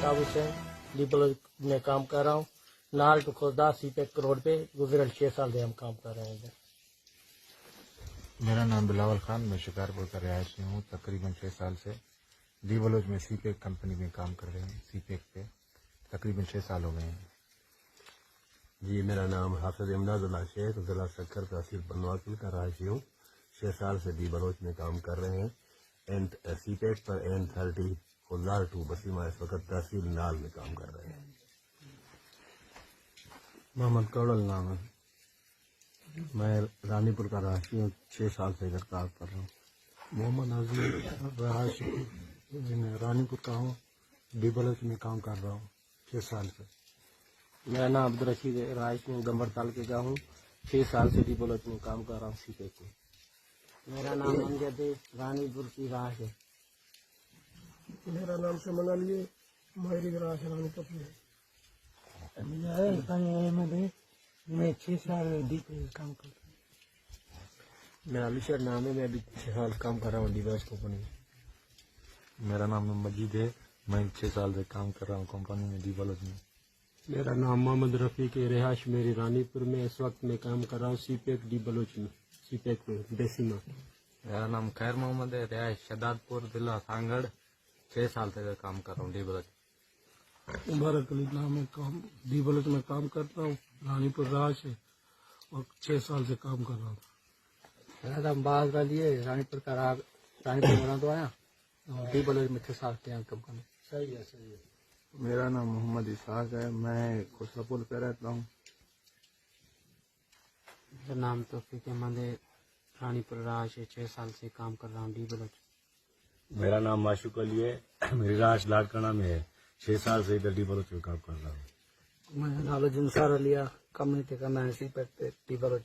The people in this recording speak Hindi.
आफ्ताब हुसैन डी बलोच में काम कर रहा हूँ। नाल टुकोदा सीपेक रोड पे गुजरल 6 साल से हम काम कर रहे हैं इधर। मेरा नाम बिलावल खान, मैं शिकारपुर का रिहायशी हूँ। तकरीबन 6 साल से डी बलोच में सीपेक कंपनी में काम कर रहे हैं। सीपेक पे तकरीबन 6 साल हो गए हैं। जी, मेरा नाम हाफिज इमदादुल्लाह शेख, जिला सक्कर तहसील बनवाकिल का रहायशी हूँ। 6 साल से डी बलोच में काम कर रहे हैं। सीपेक पर N30 खुलदार 2 बसीमा इस वक्त तहसील नाल में काम कर रहे हैं। मोहम्मद कौड़ल नाम है, मैं रानीपुर का रहायशी हूँ। 6 साल से इधर काम कर रहा हूँ। मोहम्मद अजीज रहायशी रानीपुर का हूँ, डी बलोच में काम कर रहा हूँ 6 साल से। मेरा नाम अब्दुल रशीद है, रहायशी हूँ गंबर तालके का हूँ। 6 साल से डी बलोच में काम कर रहा हूँ सीपेक में। मेरा नाम अमजद है, रानीपुर की राह है। मेरा नाम शमन अली है, मायरी राश रानीपुर में। अहमद है, मैं 6 साल डी पे काम कर रहा हूँ। मेरा अलीशर नाम है, मैं अभी 6 साल काम कर रहा हूँ डी बलोच कंपनी में। मेरा नाम मजीद है, मैं 6 साल से काम कर रहा हूँ कंपनी में डी बलोच में। मेरा नाम मोहम्मद रफ़ीक है, रिहायश मेरी रानीपुर में। इस वक्त मैं काम कर रहा हूँ सीपेक डी बलोच में, सीपेक में बेसीमा। मेरा नाम खैर मोहम्मद है, रिहायश शदादपुर, जिला सांगड़। 6 साल से काम कर रहा हूँ डी बलोच। मुबारक अली नाम है, काम डी बलोच में काम करता हूँ। रानीपुर राश है और 6 साल से काम कर रहा हूँ। मेरा नाम बाज अली है, रानीपुर का रानीपुर बना तो आया डी बलोच में 6 साल से काम करना। सही है। मेरा नाम मोहम्मद इसाक है, मैं खुसरापुर पे रहता हूँ। मेरा नाम तौफीक अहमद है, रानीपुर राह से 6 साल से काम कर रहा हूँ डी बलोच। मेरा नाम माशुक अली है, मेरी राश लाडकाना में है। 6 साल से इधर डी बलोच में काम कर रहा हूँ। मैं नालो जिनसार अलिया कम्युनिटी का मैं सीपेक डी बलोच